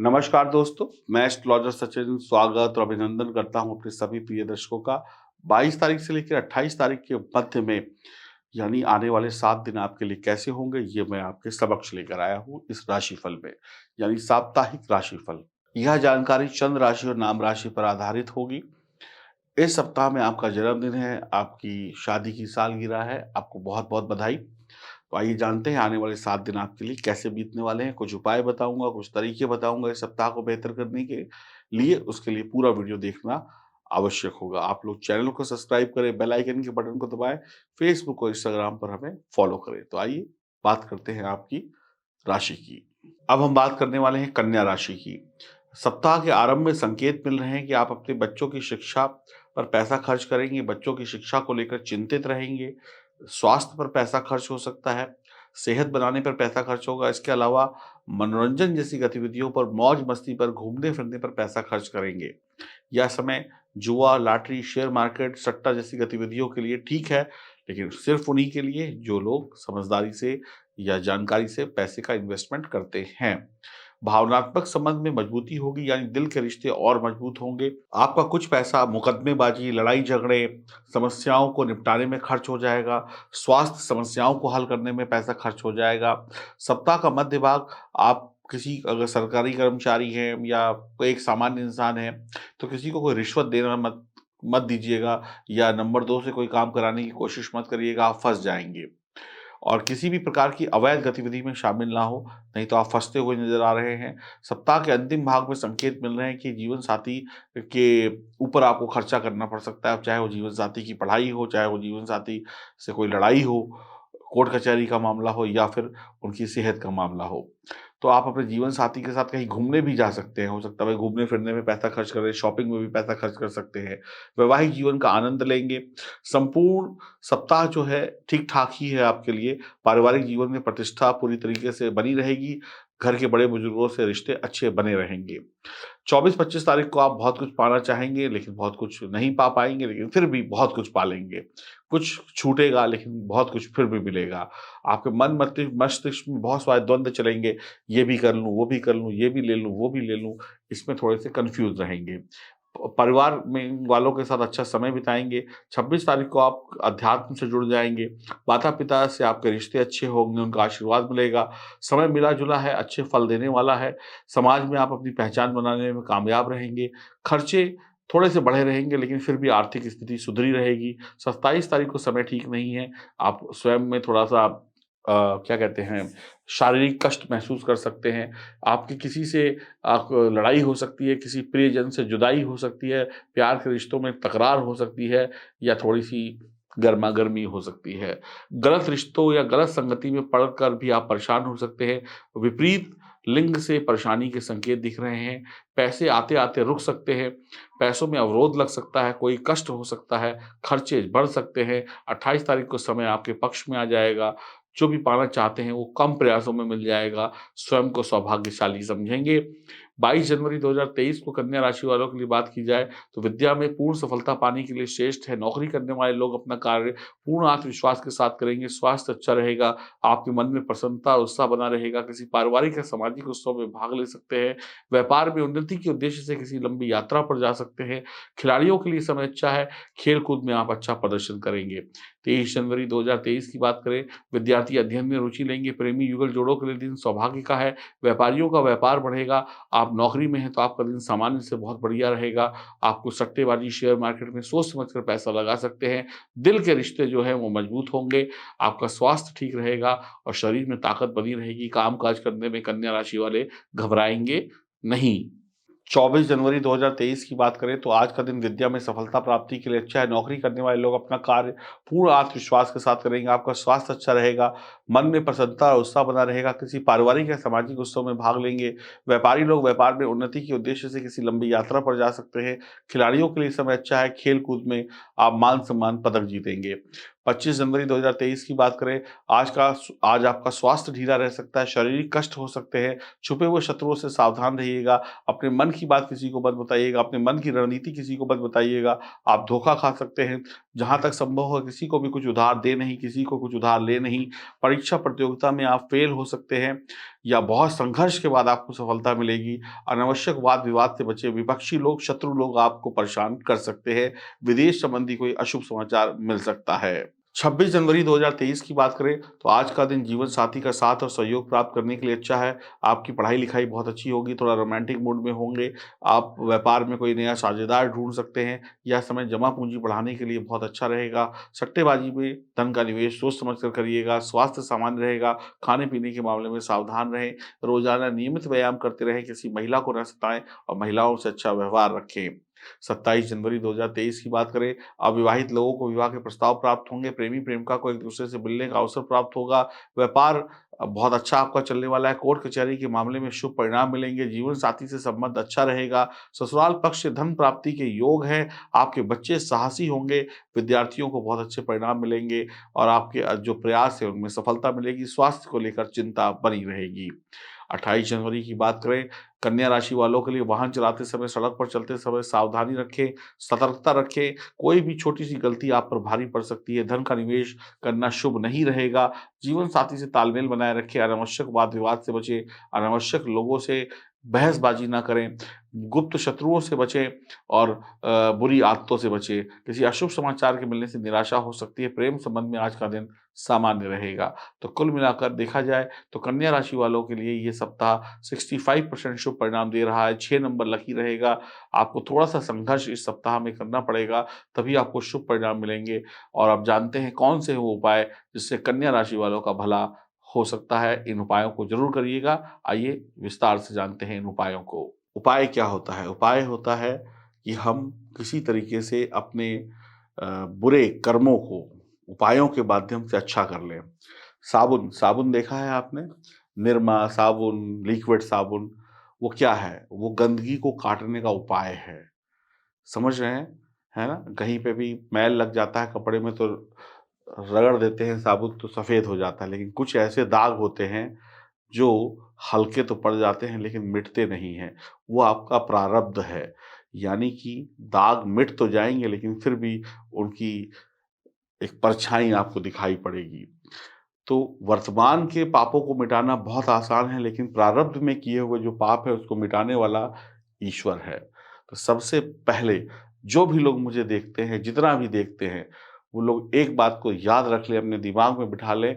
नमस्कार दोस्तों, मैं एस्ट्रोलॉजर सचिन स्वागत और अभिनंदन करता हूं अपने सभी प्रिय दर्शकों का। 22 तारीख से लेकर 28 तारीख के मध्य में यानी आने वाले 7 दिन आपके लिए कैसे होंगे, ये मैं आपके समक्ष लेकर आया हूं इस राशिफल में, यानी साप्ताहिक राशिफल। यह जानकारी चंद्र राशि और नाम राशि पर आधारित होगी। इस सप्ताह में आपका जन्मदिन है, आपकी शादी की सालगिरह है, आपको बहुत-बहुत बधाई। तो आइए जानते हैं आने वाले 7 दिन आपके लिए कैसे बीतने वाले हैं। कुछ उपाय बताऊँगा, कुछ तरीके बताऊँगा इस सप्ताह को बेहतर करने के लिए, उसके लिए पूरा वीडियो देखना आवश्यक होगा। आप लोग चैनल को सब्सक्राइब करें, बेल आइकन के बटन को दबाएँ, फेसबुक और इंस्टाग्राम पर हमें फॉलो करें। तो आइए बात करते हैं आपकी राशि की। अब हम बात करने वाले हैं कन्या राशि की। सप्ताह के आरंभ में संकेत मिल रहे हैं कि आप अपने बच्चों की शिक्षा पर पैसा खर्च करेंगे, बच्चों की शिक्षा को लेकर चिंतित रहेंगे, स्वास्थ्य पर पैसा खर्च हो सकता है, सेहत बनाने पर पैसा खर्च होगा। इसके अलावा मनोरंजन जैसी गतिविधियों पर, मौज-मस्ती पर, घूमने-फिरने पर पैसा खर्च करेंगे। यह समय जुआ, लॉटरी, शेयर मार्केट, सट्टा जैसी गतिविधियों के लिए ठीक है, लेकिन सिर्फ़ उन्हीं के लिए जो लोग समझदारी से या जानकारी से पैसे का इन्वेस्टमेंट करते हैं। भावनात्मक संबंध में मजबूती होगी यानी दिल के रिश्ते और मजबूत होंगे। आपका कुछ पैसा मुकदमेबाजी, लड़ाई-झगड़े, समस्याओं को निपटाने में खर्च हो जाएगा। स्वास्थ्य समस्याओं को हल करने में पैसा खर्च हो जाएगा। सप्ताह का मध्य भाग आप किसी अगर सरकारी कर्मचारी हैं या कोई एक सामान्य इंसान है, तो किसी को कोई रिश्वत देना मत मत दीजिएगा या नंबर 2 से कोई काम कराने की कोशिश मत करिएगा, आप फँस जाएँगे। और किसी भी प्रकार की अवैध गतिविधि में शामिल ना हो, नहीं तो आप फँसते हुए नज़र आ रहे हैं। सप्ताह के अंतिम भाग में संकेत मिल रहे हैं कि जीवन साथी के ऊपर आपको खर्चा करना पड़ सकता है, चाहे वो जीवन साथी की पढ़ाई हो, चाहे वो जीवन साथी से कोई लड़ाई हो, कोर्ट कचहरी का मामला हो या फिर उनकी सेहत का मामला हो। तो आप अपने जीवन साथी के साथ कहीं घूमने भी जा सकते हैं, हो सकता है भाई घूमने-फिरने में पैसा खर्च करें, शॉपिंग में भी पैसा खर्च कर सकते हैं, वैवाहिक जीवन का आनंद लेंगे। संपूर्ण सप्ताह जो है ठीक-ठाक ही है आपके लिए, पारिवारिक जीवन में प्रतिष्ठा पूरी तरीके से बनी रहेगी, घर के बड़े-बुजुर्गों से रिश्ते अच्छे बने रहेंगे। 24-25 तारीख को आप बहुत कुछ पाना चाहेंगे, लेकिन बहुत कुछ नहीं पा पाएँगे, लेकिन फिर भी बहुत कुछ पा लेंगे। कुछ छूटेगा, लेकिन बहुत कुछ फिर भी मिलेगा। आपके मन मस्तिष्क में बहुत सारे द्वंद चलेंगे, ये भी कर लूँ, वो भी कर लूँ, ये भी ले लूँ, वो भी ले लूँ, इसमें थोड़े से कन्फ्यूज़ रहेंगे। परिवार में वालों के साथ अच्छा समय बिताएँगे। 26 तारीख को आप अध्यात्म से जुड़ जाएँगे। माता-पिता से आपके रिश्ते अच्छे होंगे, उनका आशीर्वाद मिलेगा। समय मिला-जुला है, अच्छे फल देने वाला है। समाज में आप अपनी पहचान बनाने में कामयाब रहेंगे। खर्चे थोड़े से बढ़े रहेंगे, लेकिन फिर भी आर्थिक स्थिति सुधरी रहेगी। 27 तारीख को समय ठीक नहीं है। आप स्वयं में थोड़ा-सा क्या कहते हैं, शारीरिक कष्ट महसूस कर सकते हैं। आपकी किसी से आप लड़ाई हो सकती है, किसी प्रियजन से जुदाई हो सकती है, प्यार के रिश्तों में तकरार हो सकती है या थोड़ी-सी गरमा-गर्मी हो सकती है। गलत रिश्तों या गलत संगति में पड़कर भी आप परेशान हो सकते हैं। विपरीत लिंग से परेशानी के संकेत दिख रहे हैं। पैसे आते-आते रुक सकते हैं, पैसों में अवरोध लग सकता है, कोई कष्ट हो सकता है, खर्चे बढ़ सकते हैं। 28 तारीख को समय आपके पक्ष में आ जाएगा। जो भी पाना चाहते हैं, वो कम प्रयासों में मिल जाएगा। स्वयं को सौभाग्यशाली समझेंगे। 22 जनवरी 2023 को कन्या राशि वालों के लिए बात की जाए तो विद्या में पूर्ण सफलता पाने के लिए श्रेष्ठ है। नौकरी करने वाले लोग अपना कार्य पूर्ण आत्मविश्वास के साथ करेंगे। स्वास्थ्य अच्छा रहेगा, आपके मन में प्रसन्नता और उत्साह बना रहेगा। किसी पारिवारिक या सामाजिक उत्सव में भाग ले सकते हैं। व्यापार में उन्नति के उद्देश्य से किसी लंबी यात्रा पर जा सकते हैं। खिलाड़ियों के लिए समय अच्छा है, खेल-कूद में आप अच्छा प्रदर्शन करेंगे। 23 जनवरी 2023 की बात करें, विद्यार्थी अध्ययन में रुचि लेंगे। प्रेमी युगल जोड़ों के लिए दिन सौभाग्य का है। व्यापारियों का व्यापार बढ़ेगा। आप नौकरी में हैं तो आपका दिन सामान्य से बहुत बढ़िया रहेगा। आपको सट्टेबाज़ी, शेयर मार्केट में सोच समझ कर पैसा लगा सकते हैं। दिल के रिश्ते जो हैं वो मजबूत होंगे। आपका स्वास्थ्य ठीक रहेगा और शरीर में ताकत बनी रहेगी। काम-काज करने में कन्या राशि वाले घबराएँगे नहीं। 24 जनवरी 2023 की बात करें तो आज का दिन विद्या में सफलता प्राप्ति के लिए अच्छा है। नौकरी करने वाले लोग अपना कार्य पूर्ण आत्मविश्वास के साथ करेंगे। आपका स्वास्थ्य अच्छा रहेगा, मन में प्रसन्नता और उत्साह बना रहेगा। किसी पारिवारिक या सामाजिक उत्सव में भाग लेंगे। व्यापारी लोग व्यापार में उन्नति के उद्देश्य से किसी लंबी यात्रा पर जा सकते हैं। खिलाड़ियों के लिए समय अच्छा है, खेल-कूद में आप मान-सम्मान पदक जीतेंगे। 25 जनवरी 2023 की बात करें, आज आपका स्वास्थ्य ढीला रह सकता है, शारीरिक कष्ट हो सकते हैं, छुपे हुए शत्रुओं से सावधान रहिएगा, अपने मन की बात किसी को मत बताइएगा, अपने मन की रणनीति किसी को मत बताइएगा, आप धोखा खा सकते हैं। जहाँ तक संभव हो किसी को भी कुछ उधार दे नहीं, किसी को कुछ उधार ले नहीं, परीक्षा प्रतियोगिता में आप फेल हो सकते हैं या बहुत संघर्ष के बाद आपको सफलता मिलेगी। अनावश्यक वाद-विवाद से बचें, विपक्षी लोग, शत्रु लोग आपको परेशान कर सकते हैं, विदेश संबंधी कोई अशुभ समाचार मिल सकता है। 26 जनवरी 2023 की बात करें तो आज का दिन जीवन साथी का साथ और सहयोग प्राप्त करने के लिए अच्छा है। आपकी पढ़ाई-लिखाई बहुत अच्छी होगी, थोड़ा रोमांटिक मूड में होंगे। आप व्यापार में कोई नया साझेदार ढूँढ सकते हैं। यह समय जमा पूँजी बढ़ाने के लिए बहुत अच्छा रहेगा। सट्टेबाजी में धन का निवेश सोच समझ कर करिएगा। स्वास्थ्य सामान्य रहेगा। खाने-पीने के मामले में सावधान रहें। रोज़ाना नियमित व्यायाम करते रहें। किसी महिला को ना सताएँ और महिलाओं से अच्छा व्यवहार रखें। 27 जनवरी 2023 की बात करें, अविवाहित लोगों को विवाह के प्रस्ताव प्राप्त होंगे, प्रेमी-प्रेमिका को एक-दूसरे से मिलने का अवसर प्राप्त होगा, व्यापार बहुत अच्छा आपका चलने वाला है, कोर्ट कचहरी के मामले में शुभ परिणाम मिलेंगे, जीवन साथी से संबंध अच्छा रहेगा, ससुराल पक्ष से धन प्राप्ति के योग हैं, आपके बच्चे साहसी होंगे, विद्यार्थियों को बहुत अच्छे परिणाम मिलेंगे और आपके जो प्रयास है उनमें सफलता मिलेगी, स्वास्थ्य को लेकर चिंता बनी रहेगी। 28 जनवरी की बात करें, कन्या राशि वालों के लिए वाहन चलाते समय, सड़क पर चलते समय सावधानी रखें, सतर्कता रखें। कोई भी छोटी-सी गलती आप पर भारी पड़ सकती है। धन का निवेश करना शुभ नहीं रहेगा। जीवन साथी से तालमेल बनाए रखें, अनावश्यक वाद-विवाद से बचें, अनावश्यक लोगों से बहसबाजी ना करें, गुप्त शत्रुओं से बचें और बुरी आदतों से बचें। किसी अशुभ समाचार के मिलने से निराशा हो सकती है। प्रेम संबंध में आज का दिन सामान्य रहेगा। तो कुल मिलाकर देखा जाए तो कन्या राशि वालों के लिए ये सप्ताह 65% शुभ परिणाम दे रहा है। 6 नंबर लकी रहेगा। आपको थोड़ा-सा संघर्ष इस सप्ताह में करना पड़ेगा, तभी आपको शुभ परिणाम मिलेंगे और आप जानते हैं कौन से वो उपाय जिससे कन्या राशि वालों का भला हो सकता है। इन उपायों को ज़रूर करिएगा। आइए विस्तार से जानते हैं इन उपायों को। उपाय क्या होता है? उपाय होता है कि हम किसी तरीके से अपने बुरे कर्मों को उपायों के माध्यम से अच्छा कर लें। साबुन, साबुन देखा है आपने? निरमा साबुन, लिक्विड साबुन, वो क्या है? वो गंदगी को काटने का उपाय है। समझ रहे हैं? है ना? कहीं पे भी मैल लग जाता है कपड़े में तो रगड़ देते हैं साबुन तो सफ़ेद हो जाता है, लेकिन कुछ ऐसे दाग होते हैं जो हल्के तो पड़ जाते हैं लेकिन मिटते नहीं हैं। वो आपका प्रारब्ध है। यानी कि दाग मिट तो जाएँगे लेकिन फिर भी उनकी एक परछाई आपको दिखाई पड़ेगी। तो वर्तमान के पापों को मिटाना बहुत आसान है, लेकिन प्रारब्ध में किए हुए जो पाप है उसको मिटाने वाला ईश्वर है। तो सबसे पहले जो भी लोग मुझे देखते हैं, जितना भी देखते हैं, वो लोग एक बात को याद रख लें, अपने दिमाग में बिठा लें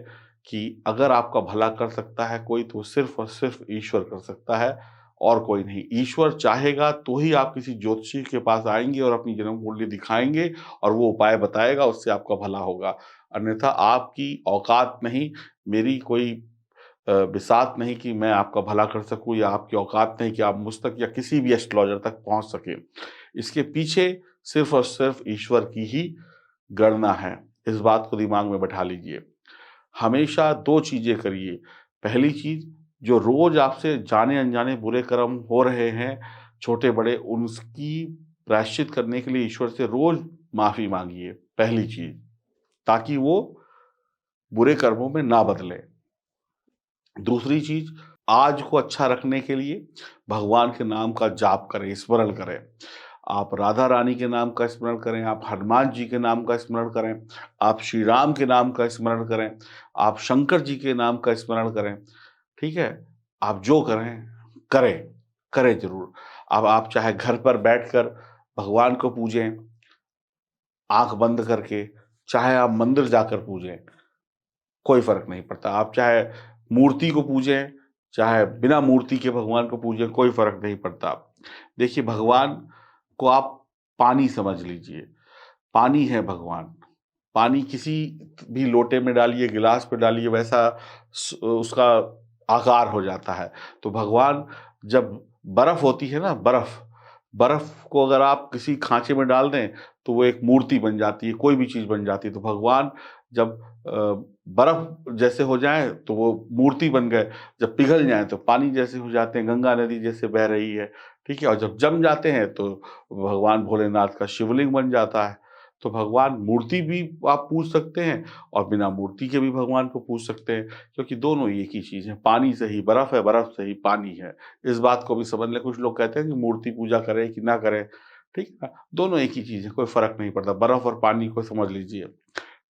कि अगर आपका भला कर सकता है कोई तो सिर्फ़ और सिर्फ़ ईश्वर कर सकता है और कोई नहीं। ईश्वर चाहेगा तो ही आप किसी ज्योतिषी के पास आएँगे और अपनी जन्म कुंडली दिखाएँगे और वो उपाय बताएगा, उससे आपका भला होगा। अन्यथा आपकी औकात नहीं, मेरी कोई बिसात नहीं कि मैं आपका भला कर सकूँ या आपकी औकात नहीं कि आप मुझ तक या किसी भी एस्ट्रोलॉजर तक पहुँच सकें। इसके पीछे सिर्फ़ और सिर्फ़ ईश्वर की ही गणना है। इस बात को दिमाग में बैठा लीजिए। हमेशा 2 चीज़ें करिए। पहली चीज़, जो रोज़ आपसे जाने-अनजाने बुरे कर्म हो रहे हैं, छोटे-बड़े, उसकी प्रायश्चित करने के लिए ईश्वर से रोज़ माफ़ी माँगिए, पहली चीज़, ताकि वो बुरे कर्मों में ना बदलें। दूसरी चीज़, आज को अच्छा रखने के लिए भगवान के नाम का जाप करें, स्मरण करें। आप राधा रानी के नाम का स्मरण करें, आप हनुमान जी के नाम का स्मरण करें, आप श्री राम के नाम का स्मरण करें, आप शंकर जी के नाम का स्मरण करें, ठीक है? आप जो करें, करें, करें ज़रूर। अब आप चाहे घर पर बैठकर भगवान को पूजें, आँख बंद करके, चाहे आप मंदिर जाकर पूजें, कोई फ़र्क नहीं पड़ता। आप चाहे मूर्ति को पूजें, चाहे बिना मूर्ति के भगवान को पूजें, कोई फ़र्क नहीं पड़ता। देखिए, भगवान को आप पानी समझ लीजिए, पानी है भगवान। पानी किसी भी लोटे में डालिए, गिलास में डालिए, वैसा उसका आकार हो जाता है। तो भगवान, जब बर्फ़ होती है ना, बर्फ़, बर्फ़ को अगर आप किसी खाँचे में डाल दें, तो वो एक मूर्ति बन जाती है, कोई भी चीज़ बन जाती है। तो भगवान जब बर्फ़ जैसे हो जाएँ, तो वो मूर्ति बन गए, जब पिघल जाएँ, तो पानी जैसे हो जाते हैं, गंगा नदी जैसे बह रही है, ठीक है? और जब जम जाते हैं, तो भगवान भोलेनाथ का शिवलिंग बन जाता है। तो भगवान मूर्ति भी आप पूज सकते हैं और बिना मूर्ति के भी भगवान को पूज सकते हैं, क्योंकि दोनों एक ही चीज़ है। पानी से ही बर्फ़ है, बर्फ़ से ही पानी है। इस बात को भी समझ लें। कुछ लोग कहते हैं कि मूर्ति पूजा करें कि ना करें, ठीक है ना? दोनों एक ही चीज़ है, कोई फ़र्क नहीं पड़ता। बर्फ़ और पानी को समझ लीजिए,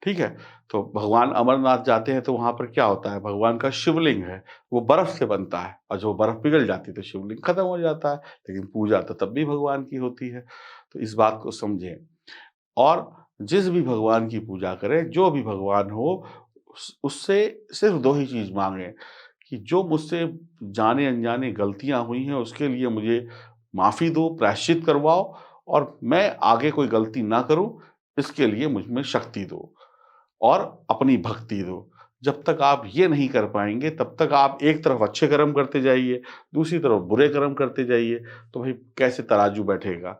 ठीक है? तो भगवान अमरनाथ जाते हैं तो वहाँ पर क्या होता है, भगवान का शिवलिंग है, वो बर्फ़ से बनता है और जो बर्फ़ पिघल जाती है तो शिवलिंग खत्म हो जाता है, लेकिन पूजा तो तब भी भगवान की होती है। तो इस बात को समझें। और जिस भी भगवान की पूजा करें, जो भी भगवान हो, उससे सिर्फ़ 2 ही चीज़ माँगे कि जो मुझसे जाने-अनजाने गलतियाँ हुई हैं, उसके लिए मुझे माफ़ी दो, प्रायश्चित करवाओ और मैं आगे कोई गलती ना करूँ, इसके लिए मुझ में शक्ति दो और अपनी भक्ति दो। जब तक आप ये नहीं कर पाएँगे, तब तक आप एक तरफ अच्छे कर्म करते जाइए, दूसरी तरफ बुरे कर्म करते जाइए, तो भाई कैसे तराजू बैठेगा?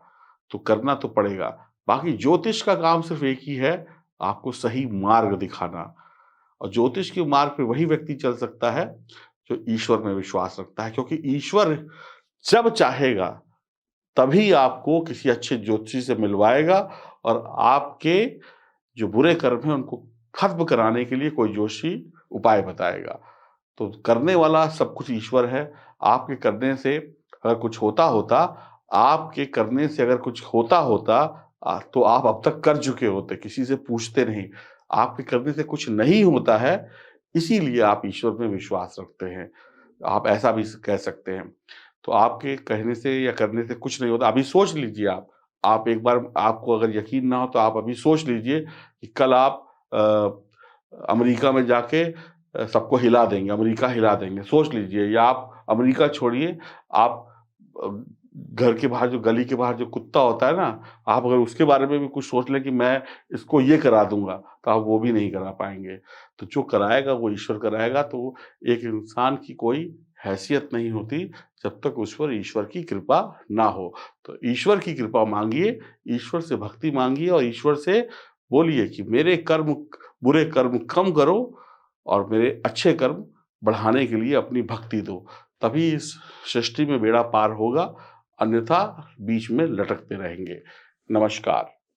तो करना तो पड़ेगा। बाकी ज्योतिष का काम सिर्फ़ एक ही है, आपको सही मार्ग दिखाना। और ज्योतिष के मार्ग पे वही व्यक्ति चल सकता है, जो ईश्वर में विश्वास रखता है, क्योंकि ईश्वर जब चाहेगा, तभी आपको किसी अच्छे ज्योतिषी से मिलवाएगा और आपके जो बुरे कर्म हैं, उनको खत्म कराने के लिए कोई जोशी उपाय बताएगा। तो करने वाला सब कुछ ईश्वर है। आपके करने से अगर कुछ होता आपके करने से अगर कुछ होता तो आप अब तक कर चुके होते, किसी से पूछते नहीं। आपके करने से कुछ नहीं होता है, इसीलिए आप ईश्वर में विश्वास रखते हैं। आप ऐसा भी स कह सकते हैं। तो आपके कहने से या करने से कुछ नहीं होता। अभी सोच लीजिए आप। आप एक बार आपको अगर यकीन ना हो तो आप अभी सोच लीजिए कि कल आप अमेरिका में जाके सबको हिला देंगे, अमेरिका हिला देंगे। सोच लीजिए, या आप अमेरिका छोड़िए, आप अ, घर के बाहर जो गली के बाहर जो कुत्ता होता है ना, आप अगर उसके बारे में भी कुछ सोच लें कि मैं इसको ये करा दूँगा, तो आप वो भी नहीं करा पाएँगे। तो जो कराएगा वो ईश्वर कराएगा, तो एक इंसान की कोई हैसियत नहीं होती जब तक उस पर ईश्वर की कृपा ना हो। तो ईश्वर की कृपा माँगिए, ईश्वर से भक्ति माँगिए और ईश्वर से बोलिए कि मेरे बुरे कर्म कम करो और मेरे अच्छे कर्म बढ़ाने के लिए अपनी भक्ति दो। तभी इस सृष्टि में बेड़ा पार होगा, अन्यथा बीच में लटकते रहेंगे। नमस्कार।